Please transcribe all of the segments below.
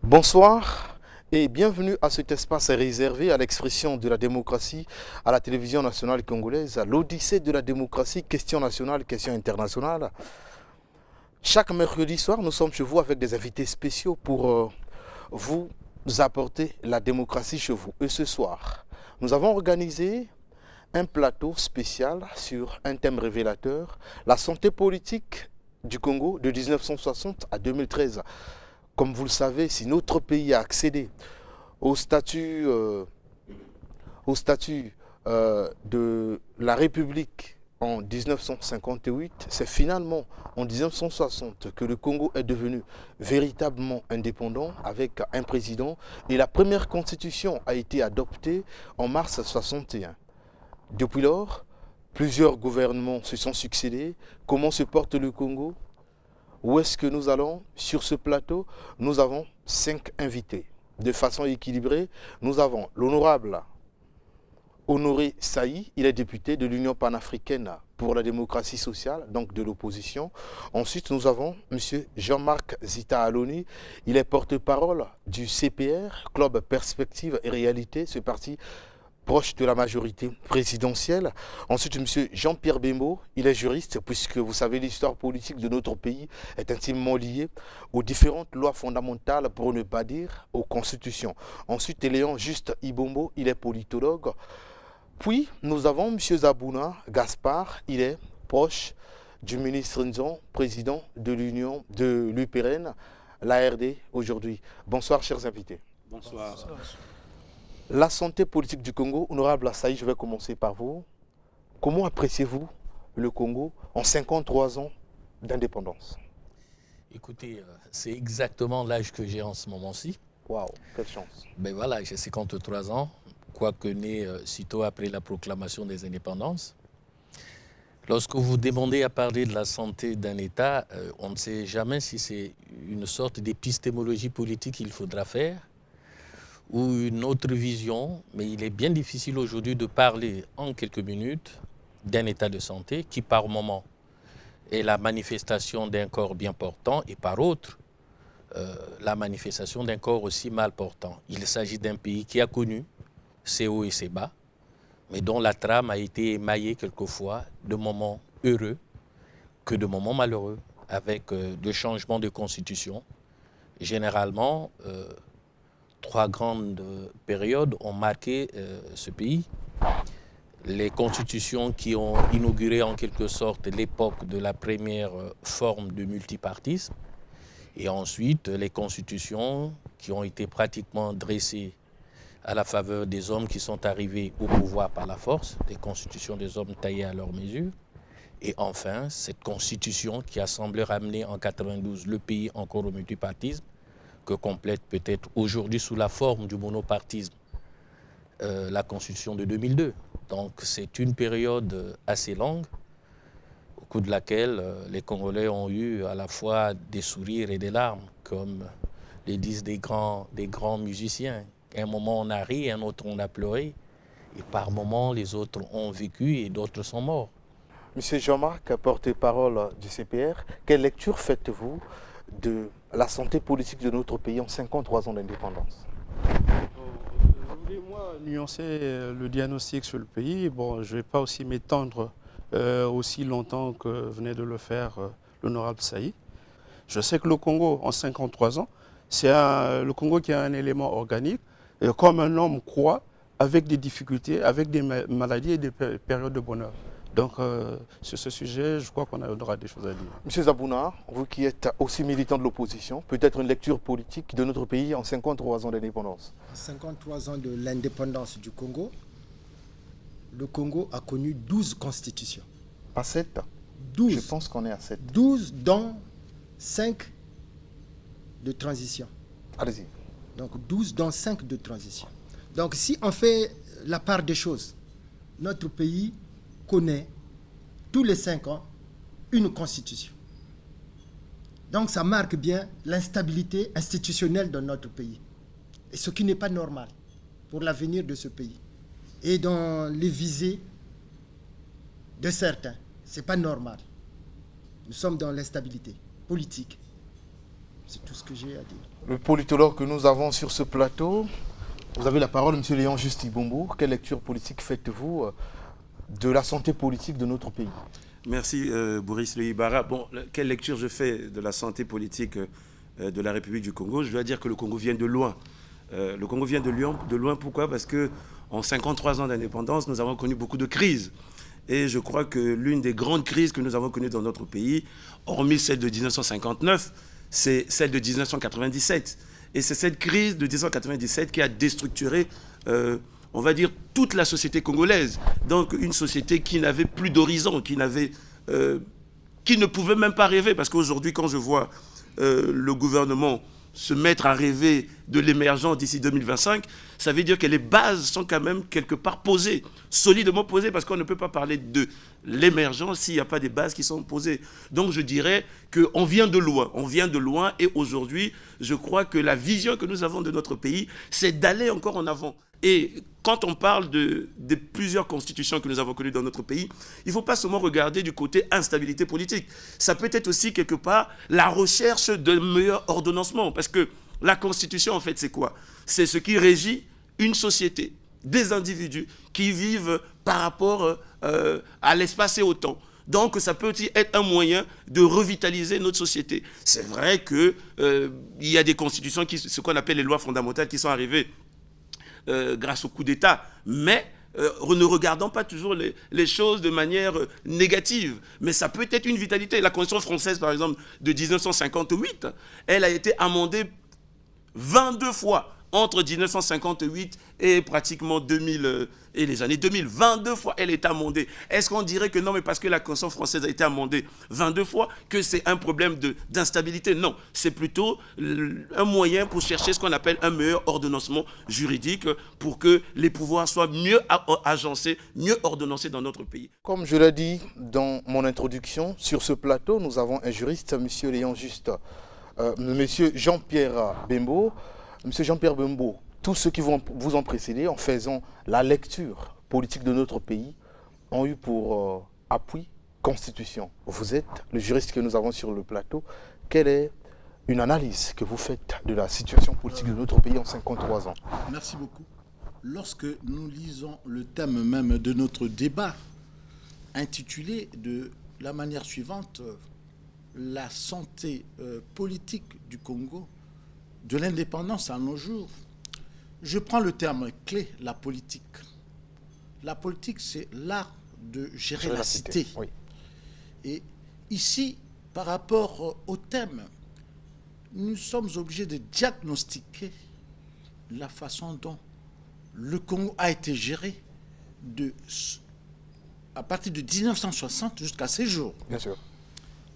Bonsoir et bienvenue à cet espace réservé à l'expression de la démocratie à la télévision nationale congolaise, à l'Odyssée de la démocratie, question nationale, question internationale. Chaque mercredi soir, nous sommes chez vous avec des invités spéciaux pour vous apporter la démocratie chez vous. Et ce soir, nous avons organisé un plateau spécial sur un thème révélateur, la santé politique du Congo de 1960 à 2013. Comme vous le savez, si notre pays a accédé au statut, de la République en 1958, c'est finalement en 1960 que le Congo est devenu véritablement indépendant avec un président et la première constitution a été adoptée en mars 61. Depuis lors, plusieurs gouvernements se sont succédés. Comment se porte le Congo? Où est-ce que nous allons? Sur ce plateau, nous avons 5 invités. De façon équilibrée, nous avons l'honorable Honoré Saï, il est député de l'Union panafricaine pour la démocratie sociale, donc de l'opposition. Ensuite, nous avons M. Jean-Marc Zita Aloni, il est porte-parole du CPR, Club Perspective et Réalité, ce parti proche de la majorité présidentielle. Ensuite, M. Jean-Pierre Bembo, il est juriste, puisque vous savez, l'histoire politique de notre pays est intimement liée aux différentes lois fondamentales, pour ne pas dire aux constitutions. Ensuite, Léon Juste Ibombo, il est politologue. Puis, nous avons M. Zabouna Gaspard, il est proche du ministre Nzon, président de l'Union de l'UPRN, l'ARD aujourd'hui. Bonsoir, chers invités. Bonsoir. La santé politique du Congo, honorable Assaï, je vais commencer par vous. Comment appréciez-vous le Congo en 53 ans d'indépendance? Écoutez, c'est exactement l'âge que j'ai en ce moment-ci. Waouh, quelle chance. Ben voilà, j'ai 53 ans, quoique né sitôt après la proclamation des indépendances. Lorsque vous demandez à parler de la santé d'un État, on ne sait jamais si c'est une sorte d'épistémologie politique qu'il faudra faire ou une autre vision, mais il est bien difficile aujourd'hui de parler en quelques minutes d'un état de santé qui par moment est la manifestation d'un corps bien portant et par autre la manifestation d'un corps aussi mal portant. Il s'agit d'un pays qui a connu ses hauts et ses bas, mais dont la trame a été émaillée quelquefois de moments heureux que de moments malheureux, avec de changements de constitution. Généralement, 3 grandes périodes ont marqué ce pays. Les constitutions qui ont inauguré en quelque sorte l'époque de la première forme de multipartisme, et ensuite les constitutions qui ont été pratiquement dressées à la faveur des hommes qui sont arrivés au pouvoir par la force, des constitutions des hommes taillés à leur mesure, et enfin cette constitution qui a semblé ramener en 92 le pays encore au multipartisme, que complète peut-être aujourd'hui sous la forme du monopartisme la Constitution de 2002. Donc c'est une période assez longue au cours de laquelle les Congolais ont eu à la fois des sourires et des larmes, comme les disent des grands musiciens. À un moment on a ri, à un autre on a pleuré, et par moments les autres ont vécu et d'autres sont morts. Monsieur Jean-Marc, porte-parole du CPR, quelle lecture faites-vous de la santé politique de notre pays en 53 ans d'indépendance? Voulez-moi nuancer le diagnostic sur le pays. Bon, je ne vais pas aussi m'étendre aussi longtemps que venait de le faire l'honorable Saï. Je sais que le Congo, en 53 ans, c'est le Congo qui a un élément organique, comme un homme croît, avec des difficultés, avec des maladies et des périodes de bonheur. Donc, sur ce sujet, je crois qu'on aura des choses à dire. Monsieur Zabouna, vous qui êtes aussi militant de l'opposition, peut-être une lecture politique de notre pays en 53 ans d'indépendance? En 53 ans de l'indépendance du Congo, le Congo a connu 12 constitutions. À 7? 12. Je pense qu'on est à 7. 12 dont 5 de transition. Allez-y. Donc 12 dont 5 de transition. Donc si on fait la part des choses, notre pays connaît tous les 5 ans une constitution. Donc ça marque bien l'instabilité institutionnelle de notre pays. Et ce qui n'est pas normal pour l'avenir de ce pays. Et dans les visées de certains, ce n'est pas normal. Nous sommes dans l'instabilité politique. C'est tout ce que j'ai à dire. Le politologue que nous avons sur ce plateau, vous avez la parole, M. Léon Juste Ibombo. Quelle lecture politique faites-vous de la santé politique de notre pays? Merci Boris Leibara. Bon, quelle lecture je fais de la santé politique de la République du Congo? Je dois dire que le Congo vient de loin. Le Congo vient de loin, pourquoi? Parce qu'en 53 ans d'indépendance, nous avons connu beaucoup de crises. Et je crois que l'une des grandes crises que nous avons connues dans notre pays, hormis celle de 1959, c'est celle de 1997. Et c'est cette crise de 1997 qui a déstructuré, on va dire, toute la société congolaise. Donc une société qui n'avait plus d'horizon, qui ne pouvait même pas rêver. Parce qu'aujourd'hui, quand je vois le gouvernement se mettre à rêver de l'émergence d'ici 2025, ça veut dire que les bases sont quand même quelque part posées, solidement posées, parce qu'on ne peut pas parler de l'émergence s'il n'y a pas des bases qui sont posées. Donc je dirais qu'on vient de loin, et aujourd'hui, je crois que la vision que nous avons de notre pays, c'est d'aller encore en avant. Et quand on parle de plusieurs constitutions que nous avons connues dans notre pays, il ne faut pas seulement regarder du côté instabilité politique. Ça peut être aussi quelque part la recherche de meilleur ordonnancement. Parce que la constitution, en fait, c'est quoi? C'est ce qui régit une société, des individus qui vivent par rapport à l'espace et au temps. Donc, ça peut aussi être un moyen de revitaliser notre société. C'est vrai qu'il y a des constitutions, ce qu'on appelle les lois fondamentales, qui sont arrivées grâce au coup d'État, mais ne regardons pas toujours les choses de manière négative. Mais ça peut être une vitalité. La Constitution française, par exemple, de 1958, elle a été amendée 22 fois entre 1958 et pratiquement 2000 et les années 2000. 22 fois, elle est amendée. Est-ce qu'on dirait que non, mais parce que la Constitution française a été amendée 22 fois, que c'est un problème d'instabilité? Non, c'est plutôt un moyen pour chercher ce qu'on appelle un meilleur ordonnancement juridique pour que les pouvoirs soient mieux agencés, mieux ordonnancés dans notre pays. Comme je l'ai dit dans mon introduction, sur ce plateau, nous avons un juriste, M. Léon Juste, M. Jean-Pierre Bembo. Monsieur Jean-Pierre Bembo, tous ceux qui vous ont précédé en faisant la lecture politique de notre pays ont eu pour appui Constitution. Vous êtes le juriste que nous avons sur le plateau. Quelle est une analyse que vous faites de la situation politique de notre pays en 53 ans? Merci beaucoup. Lorsque nous lisons le thème même de notre débat, intitulé de la manière suivante, la santé politique du Congo, de l'indépendance à nos jours, je prends le terme clé, la politique. La politique, c'est l'art de gérer la cité. Oui. Et ici, par rapport au thème, nous sommes obligés de diagnostiquer la façon dont le Congo a été géré à partir de 1960 jusqu'à ces jours. Bien sûr.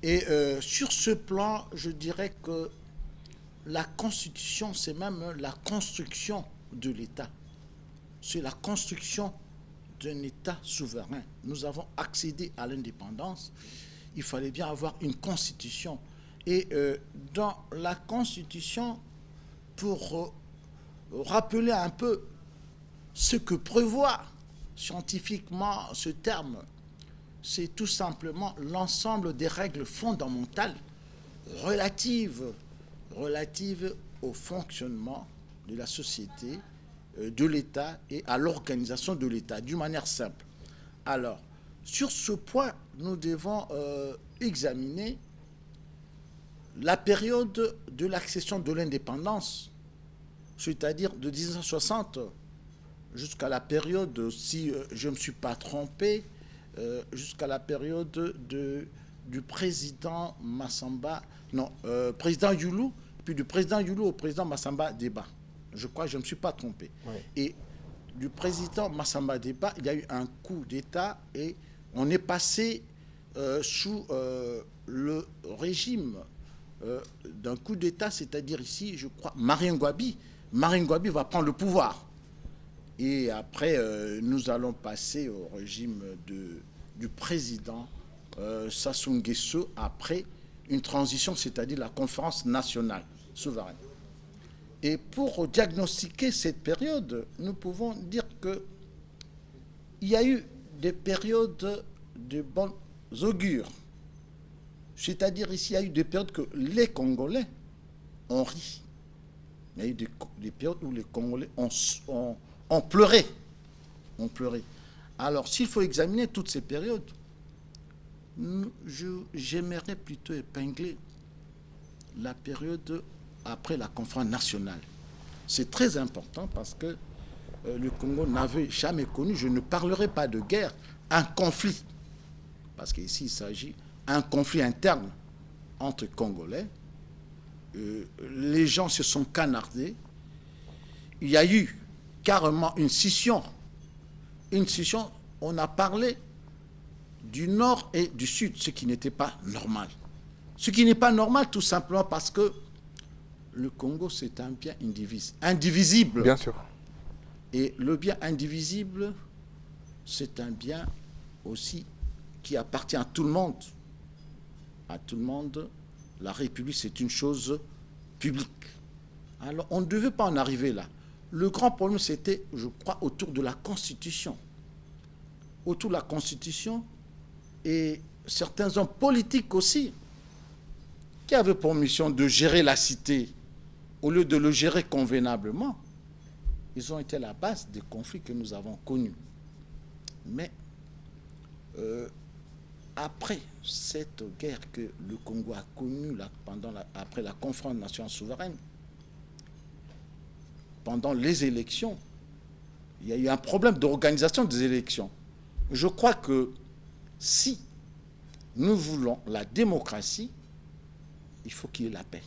Et sur ce plan, je dirais que la Constitution, c'est même la construction de l'État. C'est la construction d'un État souverain. Nous avons accédé à l'indépendance. Il fallait bien avoir une Constitution. Et dans la Constitution, pour rappeler un peu ce que prévoit scientifiquement ce terme, c'est tout simplement l'ensemble des règles fondamentales relatives au fonctionnement de la société, de l'État et à l'organisation de l'État, d'une manière simple. Alors, sur ce point, nous devons examiner la période de l'accession de l'indépendance, c'est-à-dire de 1960 jusqu'à la période, si je ne me suis pas trompé, jusqu'à la période du président Massamba, non, président Youlou, puis du président Youlou au président Massamba Deba. Je crois que je ne me suis pas trompé. Oui. Et du président Massamba Deba, il y a eu un coup d'État et on est passé sous le régime d'un coup d'État, c'est-à-dire ici, je crois, Marien Ngouabi. Marien Ngouabi va prendre le pouvoir. Et après, nous allons passer au régime du président Sassou Nguesso après une transition, c'est-à-dire la conférence nationale souveraine. Et pour diagnostiquer cette période, nous pouvons dire qu'il y a eu des périodes de bons augures. C'est-à-dire ici, il y a eu des périodes que les Congolais on rit. Il y a eu des périodes où les Congolais ont pleuré. On pleurait. Alors, s'il faut examiner toutes ces périodes, j'aimerais plutôt épingler la période après la conférence nationale. C'est très important parce que le Congo n'avait jamais connu, je ne parlerai pas de guerre, un conflit. Parce qu'ici, il s'agit d'un conflit interne entre Congolais. Les gens se sont canardés. Il y a eu carrément une scission. Une scission, on a parlé du nord et du sud, ce qui n'était pas normal. Ce qui n'est pas normal tout simplement parce que le Congo, c'est un bien indivisible. Bien sûr. Et le bien indivisible, c'est un bien aussi qui appartient à tout le monde. À tout le monde, la République, c'est une chose publique. Alors, on ne devait pas en arriver là. Le grand problème, c'était, je crois, autour de la Constitution. Autour de la Constitution et certains hommes politiques aussi, qui avaient pour mission de gérer la cité, au lieu de le gérer convenablement, ils ont été la base des conflits que nous avons connus. Mais après cette guerre que le Congo a connue après la conférence nationale souveraine, pendant les élections, il y a eu un problème d'organisation des élections. Je crois que si nous voulons la démocratie, il faut qu'il y ait la paix.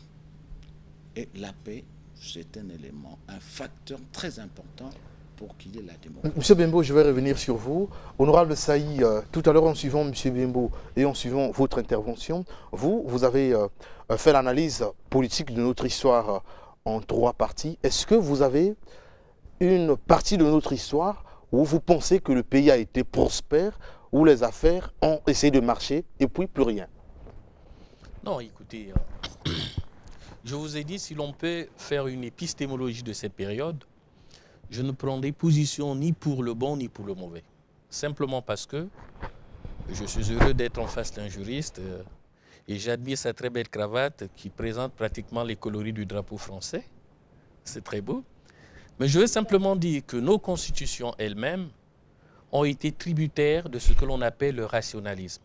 Et la paix, c'est un élément, un facteur très important pour qu'il y ait la démocratie. Monsieur Bembo, je vais revenir sur vous. Honorable Saï, tout à l'heure en suivant Monsieur Bembo et en suivant votre intervention, vous avez fait l'analyse politique de notre histoire en 3 parties. Est-ce que vous avez une partie de notre histoire où vous pensez que le pays a été prospère, où les affaires ont essayé de marcher et puis plus rien? Non, écoutez, je vous ai dit, si l'on peut faire une épistémologie de cette période, je ne prendrai position ni pour le bon ni pour le mauvais. Simplement parce que je suis heureux d'être en face d'un juriste et j'admire sa très belle cravate qui présente pratiquement les coloris du drapeau français. C'est très beau. Mais je veux simplement dire que nos constitutions elles-mêmes ont été tributaires de ce que l'on appelle le rationalisme.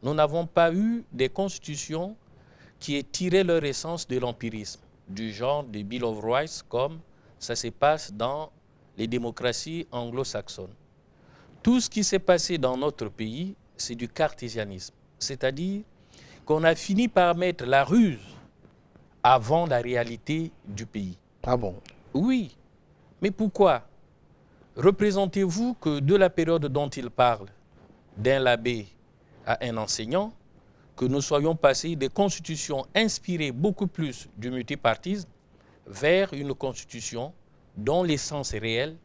Nous n'avons pas eu des constitutions qui aient tiré leur essence de l'empirisme, du genre des Bill of Rights, comme ça se passe dans les démocraties anglo-saxonnes. Tout ce qui s'est passé dans notre pays, c'est du cartésianisme. C'est-à-dire qu'on a fini par mettre la ruse avant la réalité du pays. Ah bon? Oui. Mais pourquoi? Représentez-vous que de la période dont il parle, d'un l'abbé à un enseignant, que nous soyons passés des constitutions inspirées beaucoup plus du multipartisme vers une constitution dont l'essence réelle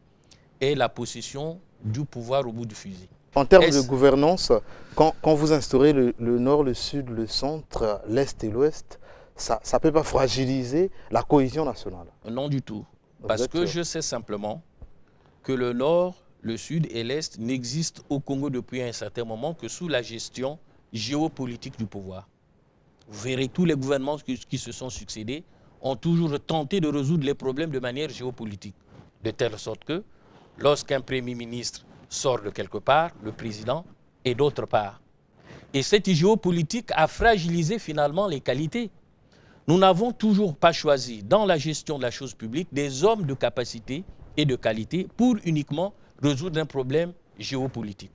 est la possession du pouvoir au bout du fusil. En termes de gouvernance, quand vous instaurez le nord, le sud, le centre, l'est et l'ouest, ça ne peut pas fragiliser la cohésion nationale? Non du tout. Parce que je sais simplement que le nord, le sud et l'est n'existent au Congo depuis un certain moment que sous la gestion géopolitique du pouvoir. Vous verrez, tous les gouvernements qui se sont succédés ont toujours tenté de résoudre les problèmes de manière géopolitique. De telle sorte que lorsqu'un premier ministre sort de quelque part, le président est d'autre part. Et cette géopolitique a fragilisé finalement les qualités. Nous n'avons toujours pas choisi dans la gestion de la chose publique des hommes de capacité et de qualité pour uniquement résoudre un problème géopolitique.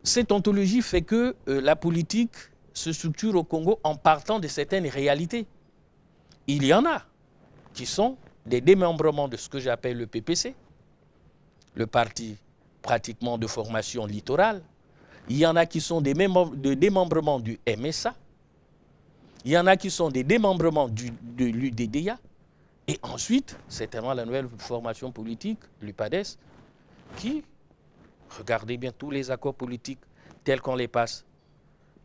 Cette ontologie fait que la politique se structure au Congo en partant de certaines réalités. Il y en a qui sont des démembrements de ce que j'appelle le PPC, le parti pratiquement de formation littorale. Il y en a qui sont des démembrements du MSA. Il y en a qui sont des démembrements de l'UDDA. Et ensuite, certainement la nouvelle formation politique, l'UPADES, qui, regardez bien tous les accords politiques tels qu'on les passe,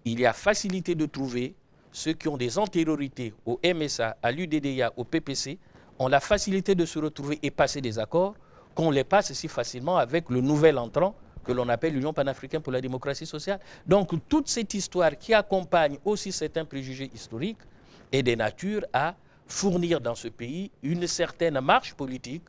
il y a facilité de trouver ceux qui ont des antériorités au MSA, à l'UDDA, au PPC, ont la facilité de se retrouver et passer des accords qu'on les passe si facilement avec le nouvel entrant que l'on appelle l'Union panafricaine pour la démocratie sociale. Donc toute cette histoire qui accompagne aussi certains préjugés historiques est de nature à fournir dans ce pays une certaine marche politique,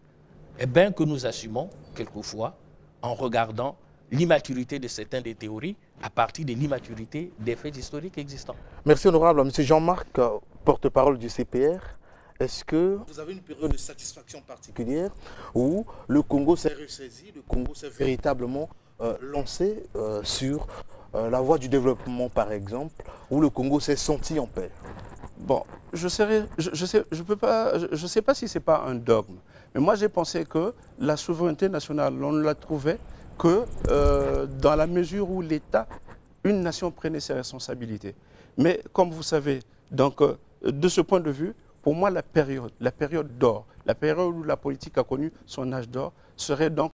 eh bien, que nous assumons quelquefois en regardant l'immaturité de certaines des théories à partir de l'immaturité des faits historiques existants. Merci honorable. Monsieur Jean-Marc, porte-parole du CPR, est-ce que vous avez une période de satisfaction particulière où le Congo s'est ressaisi, le Congo s'est véritablement lancé sur la voie du développement par exemple, où le Congo s'est senti en paix? Bon, je sais pas si c'est pas un dogme, mais moi j'ai pensé que la souveraineté nationale, on ne la trouvait que dans la mesure où l'État, une nation prenait ses responsabilités. Mais comme vous savez, donc de ce point de vue, pour moi la période d'or, la période où la politique a connu son âge d'or, serait donc